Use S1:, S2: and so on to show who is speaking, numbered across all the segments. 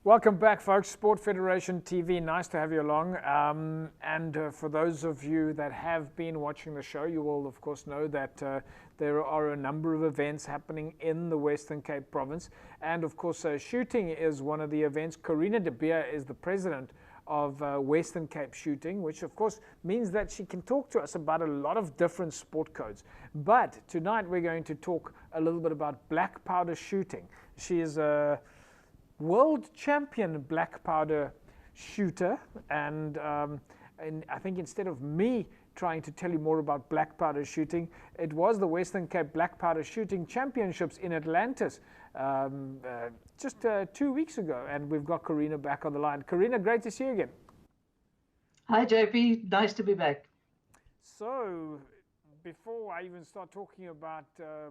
S1: Welcome back, folks. Sport Federation TV, nice to have you along. For those of you that have been watching the show, you will of course know that there are a number of events happening in the Western Cape province. And of course, shooting is one of the events. Corena de Beer is the president of Western Cape Shooting, which of course means that she can talk to us about a lot of different sport codes. But tonight we're going to talk a little bit about black powder shooting. She is a world champion black powder shooter, and I think instead of me trying to tell you more about black powder shooting, it was the Western Cape Black Powder Shooting Championships in Atlantis just 2 weeks ago, and we've got Corena back on the line. Corena, great to see you again.
S2: Hi JP, nice to be back.
S1: So before I even start talking about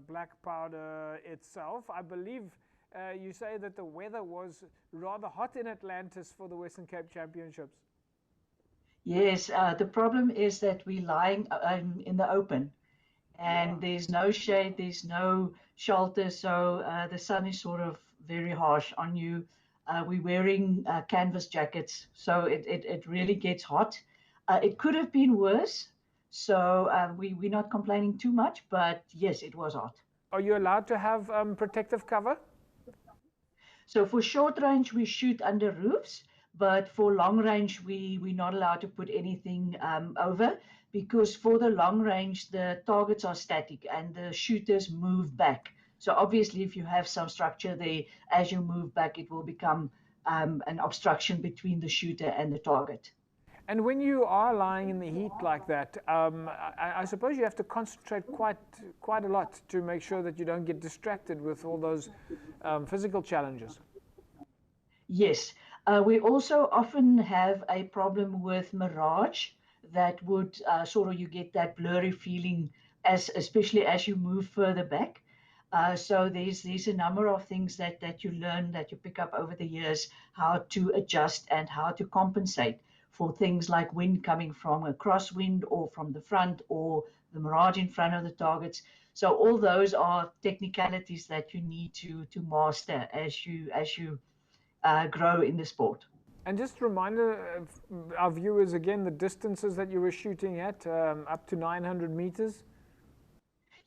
S1: black powder itself, I believe you say that the weather was rather hot in Atlantis for the Western Cape Championships.
S2: Yes, the problem is that we're lying in the open, and there's no shade, there's no shelter, so the sun is sort of very harsh on you. We're wearing canvas jackets, so it really gets hot. It could have been worse, so we're not complaining too much, but yes, it was hot.
S1: Are you allowed to have protective cover?
S2: So for short range, we shoot under roofs, but for long range, we're not allowed to put anything over, because for the long range, the targets are static and the shooters move back. So obviously, if you have some structure there, as you move back, it will become an obstruction between the shooter and the target.
S1: And when you are lying in the heat like that, I suppose you have to concentrate quite a lot to make sure that you don't get distracted with all those physical challenges.
S2: Yes, we also often have a problem with Mirage that would sort of, you get that blurry feeling, especially as you move further back. So there's a number of things that you learn, that you pick up over the years, how to adjust and how to compensate for things like wind coming from a crosswind or from the front, or the Mirage in front of the targets. So all those are technicalities that you need to master as you grow in the sport.
S1: And just remind our viewers again the distances that you were shooting at, up to 900 meters.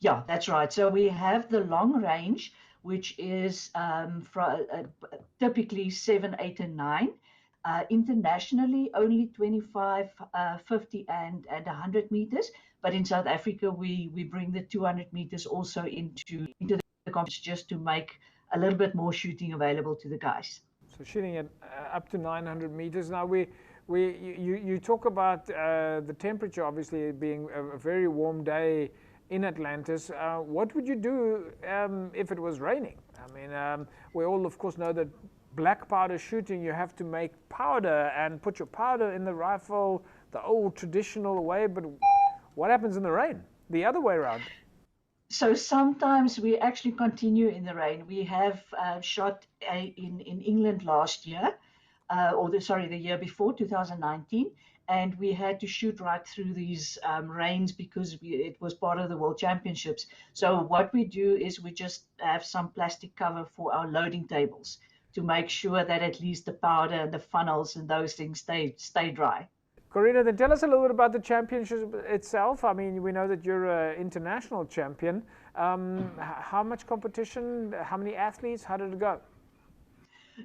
S2: Yeah, that's right. So we have the long range, which is typically 7, 8, and 9. Internationally, only 25, 50, and 100 meters. But in South Africa, we bring the 200 meters also into the competition, just to make a little bit more shooting available to the guys.
S1: So shooting at up to 900 meters. Now you talk about the temperature obviously being a very warm day in Atlantis. What would you do if it was raining? I mean, we all of course know that black powder shooting, you have to make powder and put your powder in the rifle the old traditional way, but what happens in the rain? The other way around.
S2: So sometimes we actually continue in the rain. We have shot in England last year, the year before, 2019, and we had to shoot right through these rains because it was part of the World Championships. So what we do is we just have some plastic cover for our loading tables to make sure that at least the powder and the funnels and those things stay dry.
S1: Corena, then tell us a little bit about the championship itself. I mean, we know that you're an international champion. How much competition, how many athletes, how did it go?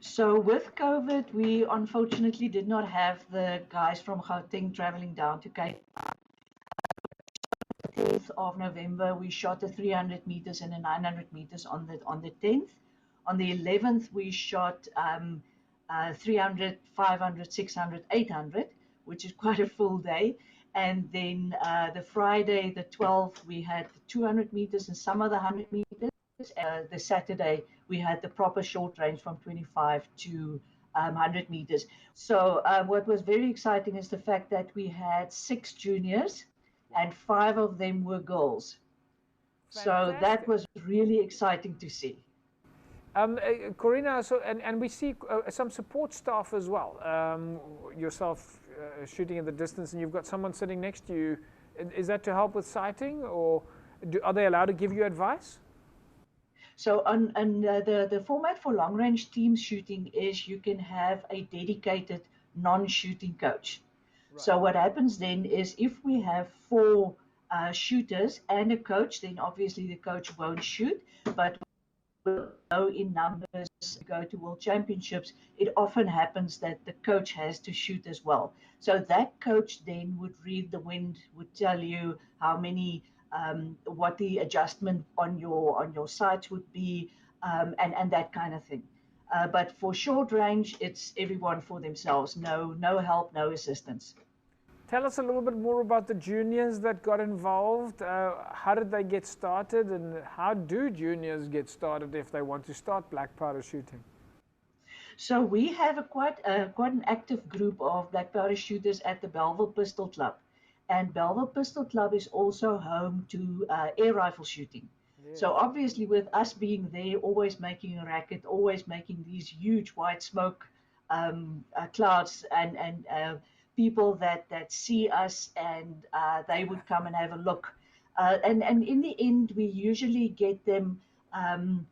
S2: So with COVID, we unfortunately did not have the guys from Gauteng traveling down to Cape. On the 10th of November, we shot the 300 meters and the 900 meters on the 10th. On the 11th, we shot 300, 500, 600, 800, which is quite a full day. And then the Friday, the 12th, we had the 200 meters and some of the 100 meters. The Saturday, we had the proper short range from 25 to 100 meters. So what was very exciting is the fact that we had 6 juniors and 5 of them were girls. Fantastic. So that was really exciting to see.
S1: Corena, and we see some support staff as well. Yourself shooting at the distance, and you've got someone sitting next to you. Is that to help with sighting, or are they allowed to give you advice?
S2: So the format for long range team shooting is you can have a dedicated non-shooting coach.
S1: Right.
S2: So what happens then is if we have four shooters and a coach, then obviously the coach won't shoot, but low in numbers go to world championships, it often happens that the coach has to shoot as well. So that coach then would read the wind, would tell you how many, what the adjustment on your sights would be, and that kind of thing. But for short range, it's everyone for themselves. No help, no assistance.
S1: Tell us a little bit more about the juniors that got involved. How did they get started, and how do juniors get started if they want to start black powder shooting?
S2: So we have quite an active group of black powder shooters at the Belleville Pistol Club, and Belleville Pistol Club is also home to air rifle shooting.
S1: Yes.
S2: So obviously, with us being there, always making a racket, always making these huge white smoke clouds, and people that see us and they would come and have a look. And in the end, we usually get them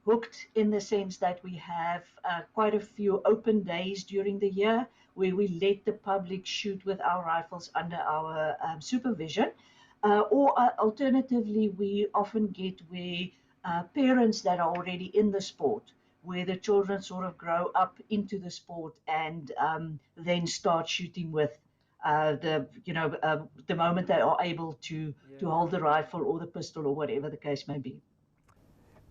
S2: hooked in the sense that we have quite a few open days during the year where we let the public shoot with our rifles under our supervision. Or alternatively, we often get where parents that are already in the sport, where the children sort of grow up into the sport and then start shooting with the moment they are able to hold the rifle or the pistol or whatever the case may be.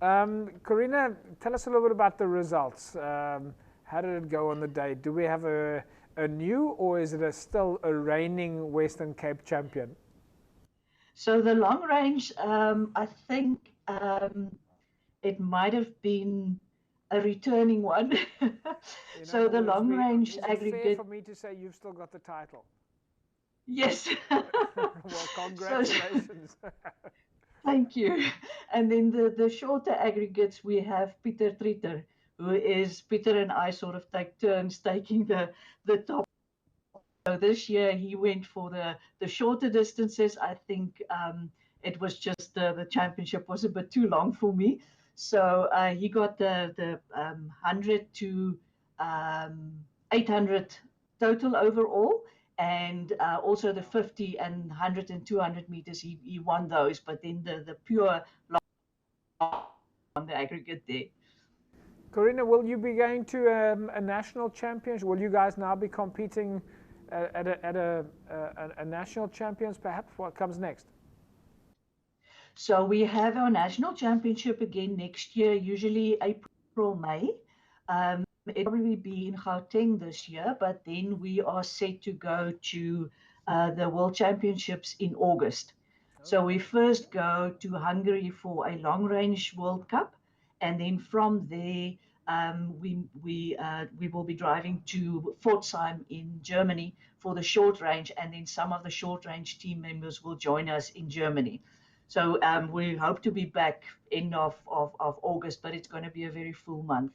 S1: Corena, tell us a little bit about the results. How did it go on the day? Do we have a new, or is it still a reigning Western Cape champion?
S2: So the long range, I think it might have been a returning one. So the long range aggregate.
S1: Is it fair for me to say you've still got the title?
S2: Yes.
S1: Well, congratulations.
S2: Thank you. And then the shorter aggregates, we have Peter Treter, who is Peter and I sort of take turns taking the top. So this year he went for the shorter distances. I think it was just the championship was a bit too long for me. So he got the 100 to 800 total overall. And also the 50 and 100 and 200 meters, he won those. But then the pure on the aggregate there.
S1: Corena, will you be going to a national championship? Will you guys now be competing at a national champions, perhaps? What comes next?
S2: So we have our national championship again next year, usually April, May. It'll probably be in Gauteng this year, but then we are set to go to the World Championships in August. Okay. So we first go to Hungary for a long range World Cup, and then from there we will be driving to Pforzheim in Germany for the short range, and then some of the short range team members will join us in Germany. So we hope to be back end of August, but it's going to be a very full month.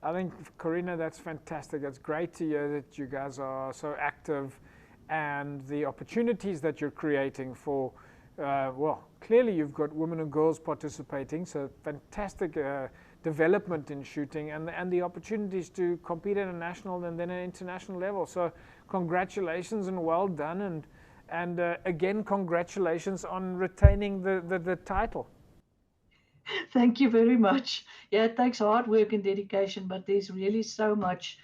S1: I think, Corena, that's fantastic. It's great to hear that you guys are so active and the opportunities that you're creating for, well, clearly you've got women and girls participating, so fantastic development in shooting and the opportunities to compete at a national and then an international level. So congratulations and well done, and again, congratulations on retaining the title.
S2: Thank you very much. Yeah, it takes hard work and dedication, but there's really so much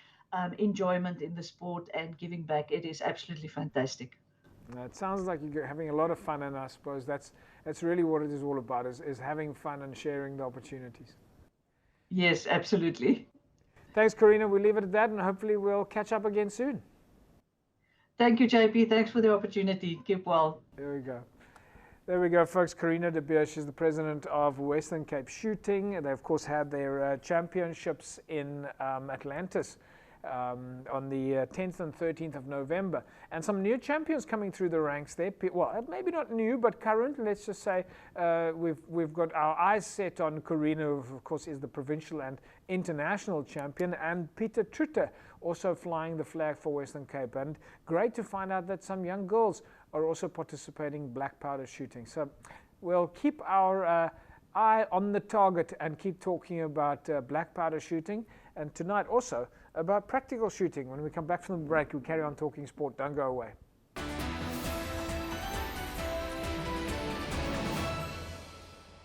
S2: enjoyment in the sport and giving back. It is absolutely fantastic.
S1: It sounds like you're having a lot of fun, and I suppose that's really what it is all about, is having fun and sharing the opportunities.
S2: Yes, absolutely.
S1: Thanks, Corena. We'll leave it at that, and hopefully we'll catch up again soon.
S2: Thank you, JP. Thanks for the opportunity. Keep well.
S1: There we go. There we go, folks. Corena de Beer, she's the president of Western Cape Shooting. They, of course, had their championships in Atlantis on the 10th and 13th of November. And some new champions coming through the ranks there. Well, maybe not new, but current. Let's just say we've got our eyes set on Corena, who, of course, is the provincial and international champion, and Peter Treter, also flying the flag for Western Cape. And great to find out that some young girls are also participating in black powder shooting. So we'll keep our eye on the target and keep talking about black powder shooting, and tonight also about practical shooting. When we come back from the break, we carry on talking sport. Don't go away.